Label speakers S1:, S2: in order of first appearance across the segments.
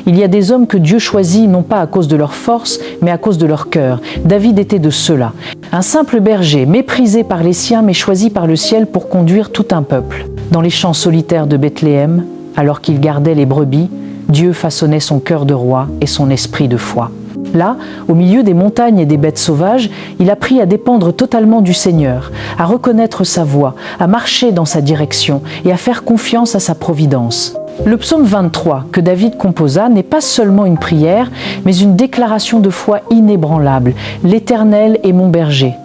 S1: Il y a des hommes que Dieu choisit non pas à cause de leur force, mais à cause de leur cœur. David était de ceux-là. Un simple berger, méprisé par les siens, mais choisi par le ciel pour conduire tout un peuple. Dans les champs solitaires de Bethléem, alors qu'il gardait les brebis, Dieu façonnait son cœur de roi et son esprit de foi. Là, au milieu des montagnes et des bêtes sauvages, il apprit à dépendre totalement du Seigneur, à reconnaître sa voix, à marcher dans sa direction et à faire confiance à sa providence. Le psaume 23 que David composa n'est pas seulement une prière, mais une déclaration de foi inébranlable. « L'Éternel est mon berger.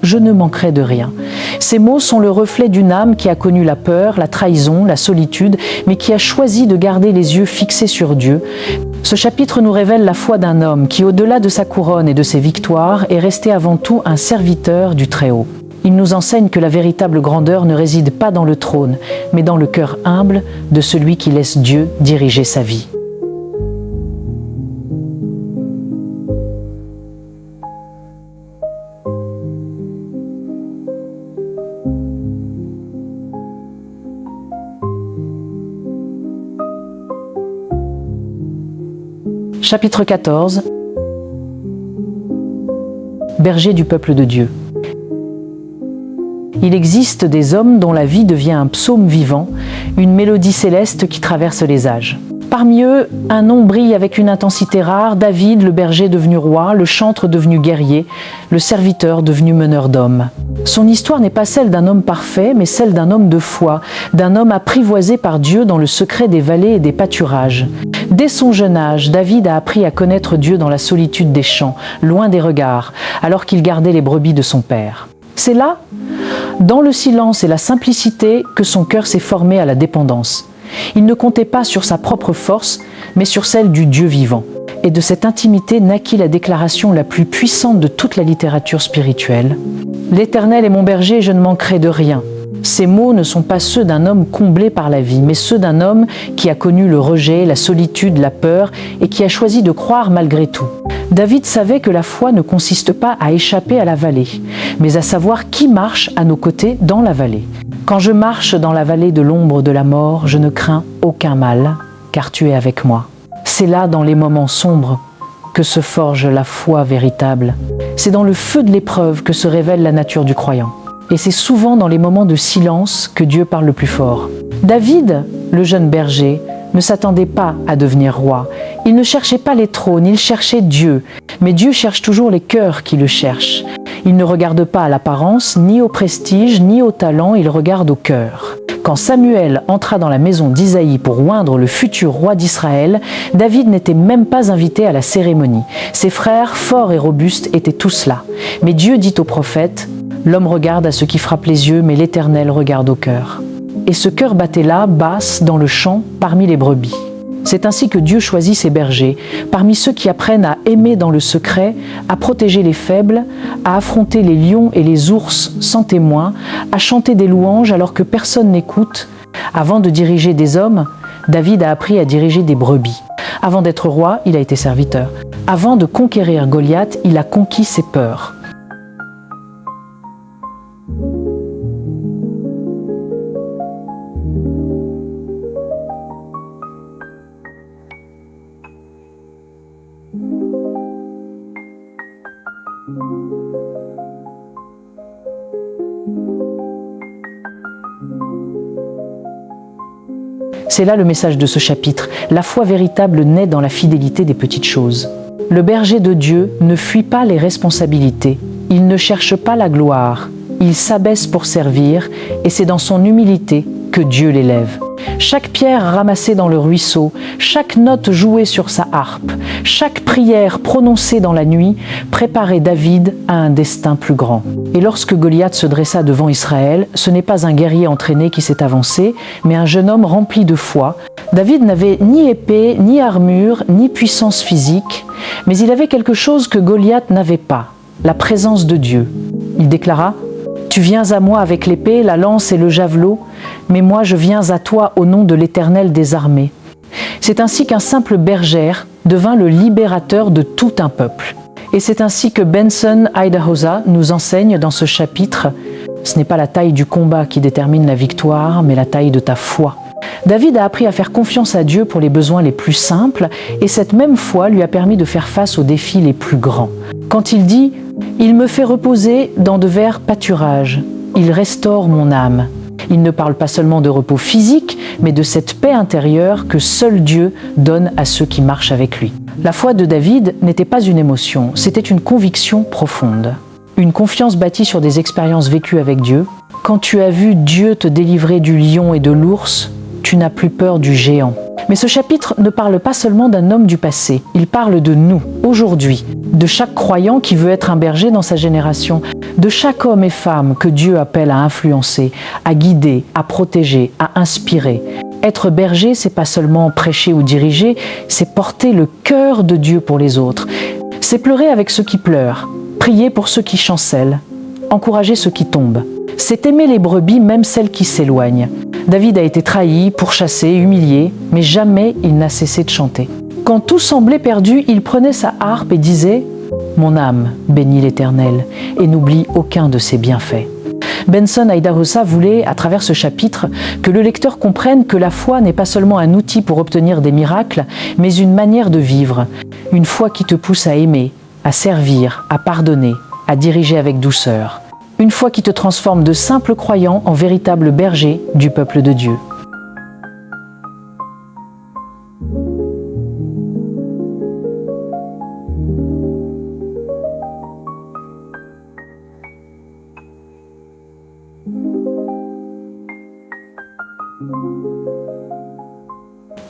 S1: Je ne manquerai de rien. » Ces mots sont le reflet d'une âme qui a connu la peur, la trahison, la solitude, mais qui a choisi de garder les yeux fixés sur Dieu. Ce chapitre nous révèle la foi d'un homme qui, au-delà de sa couronne et de ses victoires, est resté avant tout un serviteur du Très-Haut. Il nous enseigne que la véritable grandeur ne réside pas dans le trône, mais dans le cœur humble de celui qui laisse Dieu diriger sa vie. Chapitre 14. Berger du peuple de Dieu. Il existe des hommes dont la vie devient un psaume vivant, une mélodie céleste qui traverse les âges. Parmi eux, un nom brille avec une intensité rare, David, le berger devenu roi, le chantre devenu guerrier, le serviteur devenu meneur d'hommes. Son histoire n'est pas celle d'un homme parfait, mais celle d'un homme de foi, d'un homme apprivoisé par Dieu dans le secret des vallées et des pâturages. Dès son jeune âge, David a appris à connaître Dieu dans la solitude des champs, loin des regards, alors qu'il gardait les brebis de son père. C'est là, dans le silence et la simplicité, que son cœur s'est formé à la dépendance. Il ne comptait pas sur sa propre force, mais sur celle du Dieu vivant. Et de cette intimité naquit la déclaration la plus puissante de toute la littérature spirituelle. « L'Éternel est mon berger, je ne manquerai de rien ». Ces mots ne sont pas ceux d'un homme comblé par la vie, mais ceux d'un homme qui a connu le rejet, la solitude, la peur et qui a choisi de croire malgré tout. David savait que la foi ne consiste pas à échapper à la vallée, mais à savoir qui marche à nos côtés dans la vallée. « Quand je marche dans la vallée de l'ombre de la mort, je ne crains aucun mal, car tu es avec moi. » C'est là, dans les moments sombres, que se forge la foi véritable. C'est dans le feu de l'épreuve que se révèle la nature du croyant. Et c'est souvent dans les moments de silence que Dieu parle le plus fort. David, le jeune berger, ne s'attendait pas à devenir roi. Il ne cherchait pas les trônes, il cherchait Dieu. Mais Dieu cherche toujours les cœurs qui le cherchent. Il ne regarde pas à l'apparence, ni au prestige, ni au talent, il regarde au cœur. Quand Samuel entra dans la maison d'Isaïe pour oindre le futur roi d'Israël, David n'était même pas invité à la cérémonie. Ses frères, forts et robustes, étaient tous là. Mais Dieu dit au prophète: « L'homme regarde à ce qui frappe les yeux, mais l'Éternel regarde au cœur. » Et ce cœur battait là, basse, dans le champ, parmi les brebis. C'est ainsi que Dieu choisit ses bergers, parmi ceux qui apprennent à aimer dans le secret, à protéger les faibles, à affronter les lions et les ours sans témoin, à chanter des louanges alors que personne n'écoute. Avant de diriger des hommes, David a appris à diriger des brebis. Avant d'être roi, il a été serviteur. Avant de conquérir Goliath, il a conquis ses peurs. C'est là le message de ce chapitre. La foi véritable naît dans la fidélité des petites choses. Le berger de Dieu ne fuit pas les responsabilités. Il ne cherche pas la gloire. Il s'abaisse pour servir et c'est dans son humilité que Dieu l'élève. Chaque pierre ramassée dans le ruisseau, chaque note jouée sur sa harpe, chaque prière prononcée dans la nuit préparait David à un destin plus grand. Et lorsque Goliath se dressa devant Israël, ce n'est pas un guerrier entraîné qui s'est avancé, mais un jeune homme rempli de foi. David n'avait ni épée, ni armure, ni puissance physique, mais il avait quelque chose que Goliath n'avait pas, la présence de Dieu. Il déclara: « Tu viens à moi avec l'épée, la lance et le javelot, mais moi je viens à toi au nom de l'Éternel des armées. » C'est ainsi qu'un simple berger devint le libérateur de tout un peuple. Et c'est ainsi que Benson Idahosa nous enseigne dans ce chapitre: ce n'est pas la taille du combat qui détermine la victoire, mais la taille de ta foi. David a appris à faire confiance à Dieu pour les besoins les plus simples et cette même foi lui a permis de faire face aux défis les plus grands. Quand il dit « Il me fait reposer dans de verts pâturages, il restaure mon âme », il ne parle pas seulement de repos physique, mais de cette paix intérieure que seul Dieu donne à ceux qui marchent avec lui. La foi de David n'était pas une émotion, c'était une conviction profonde. Une confiance bâtie sur des expériences vécues avec Dieu. Quand tu as vu Dieu te délivrer du lion et de l'ours, tu n'as plus peur du géant. Mais ce chapitre ne parle pas seulement d'un homme du passé, il parle de nous, aujourd'hui, de chaque croyant qui veut être un berger dans sa génération, de chaque homme et femme que Dieu appelle à influencer, à guider, à protéger, à inspirer. Être berger, c'est pas seulement prêcher ou diriger, c'est porter le cœur de Dieu pour les autres. C'est pleurer avec ceux qui pleurent, prier pour ceux qui chancellent, encourager ceux qui tombent. C'est aimer les brebis, même celles qui s'éloignent. David a été trahi, pourchassé, humilié, mais jamais il n'a cessé de chanter. Quand tout semblait perdu, il prenait sa harpe et disait « Mon âme bénit l'Éternel et n'oublie aucun de ses bienfaits ». Benson Idahosa voulait, à travers ce chapitre, que le lecteur comprenne que la foi n'est pas seulement un outil pour obtenir des miracles, mais une manière de vivre, une foi qui te pousse à aimer, à servir, à pardonner, à diriger avec douceur. Une foi qui te transforme de simples croyants en véritables bergers du peuple de Dieu.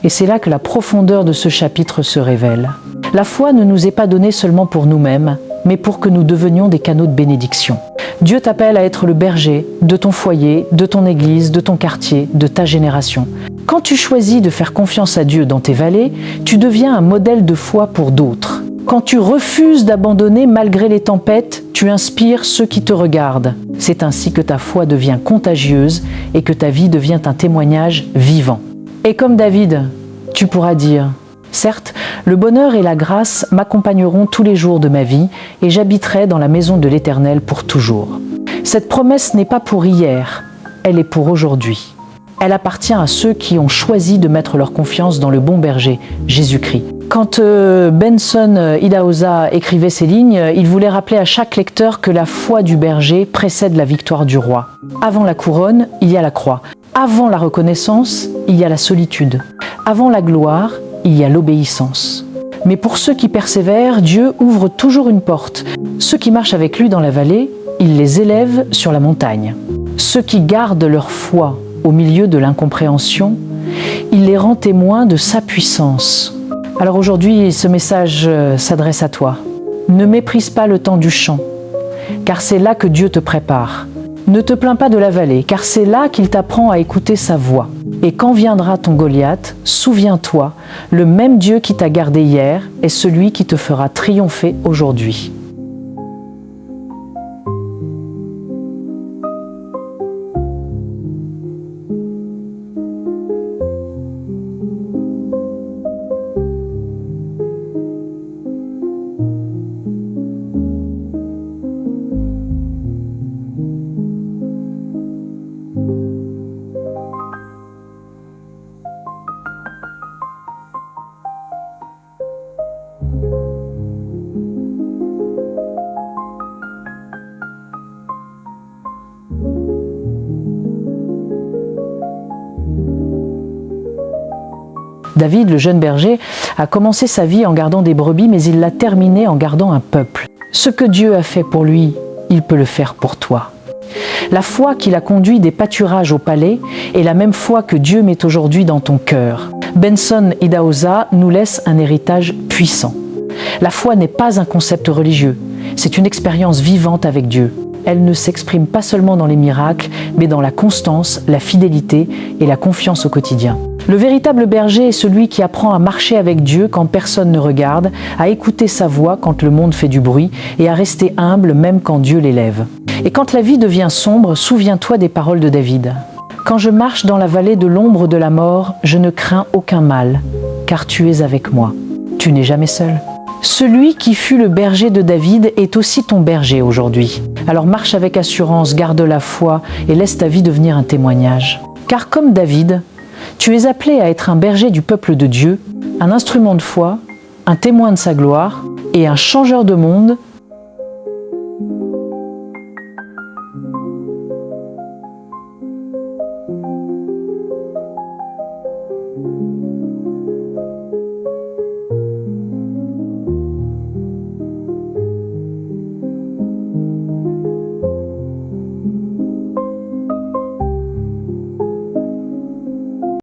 S1: Et c'est là que la profondeur de ce chapitre se révèle. La foi ne nous est pas donnée seulement pour nous-mêmes, mais pour que nous devenions des canaux de bénédiction. Dieu t'appelle à être le berger de ton foyer, de ton église, de ton quartier, de ta génération. Quand tu choisis de faire confiance à Dieu dans tes vallées, tu deviens un modèle de foi pour d'autres. Quand tu refuses d'abandonner malgré les tempêtes, tu inspires ceux qui te regardent. C'est ainsi que ta foi devient contagieuse et que ta vie devient un témoignage vivant. Et comme David, tu pourras dire « Certes, le bonheur et la grâce m'accompagneront tous les jours de ma vie et j'habiterai dans la maison de l'Éternel pour toujours. » Cette promesse n'est pas pour hier, elle est pour aujourd'hui. Elle appartient à ceux qui ont choisi de mettre leur confiance dans le bon berger, Jésus-Christ. Quand Benson Idahosa écrivait ces lignes, il voulait rappeler à chaque lecteur que la foi du berger précède la victoire du roi. Avant la couronne, il y a la croix. Avant la reconnaissance, il y a la solitude. Avant la gloire, il y a l'obéissance. Mais pour ceux qui persévèrent, Dieu ouvre toujours une porte. Ceux qui marchent avec lui dans la vallée, il les élève sur la montagne. Ceux qui gardent leur foi au milieu de l'incompréhension, il les rend témoins de sa puissance. Alors aujourd'hui, ce message s'adresse à toi. Ne méprise pas le temps du champ, car c'est là que Dieu te prépare. Ne te plains pas de la vallée, car c'est là qu'il t'apprend à écouter sa voix. Et quand viendra ton Goliath, souviens-toi, le même Dieu qui t'a gardé hier est celui qui te fera triompher aujourd'hui. David, le jeune berger, a commencé sa vie en gardant des brebis, mais il l'a terminée en gardant un peuple. Ce que Dieu a fait pour lui, il peut le faire pour toi. La foi qui l'a conduit des pâturages au palais est la même foi que Dieu met aujourd'hui dans ton cœur. Benson Idahosa nous laisse un héritage puissant. La foi n'est pas un concept religieux, c'est une expérience vivante avec Dieu. Elle ne s'exprime pas seulement dans les miracles, mais dans la constance, la fidélité et la confiance au quotidien. Le véritable berger est celui qui apprend à marcher avec Dieu quand personne ne regarde, à écouter sa voix quand le monde fait du bruit et à rester humble même quand Dieu l'élève. Et quand la vie devient sombre, souviens-toi des paroles de David. « Quand je marche dans la vallée de l'ombre de la mort, je ne crains aucun mal, car tu es avec moi. Tu n'es jamais seul. » Celui qui fut le berger de David est aussi ton berger aujourd'hui. Alors marche avec assurance, garde la foi et laisse ta vie devenir un témoignage. Car comme David, tu es appelé à être un berger du peuple de Dieu, un instrument de foi, un témoin de sa gloire et un changeur de monde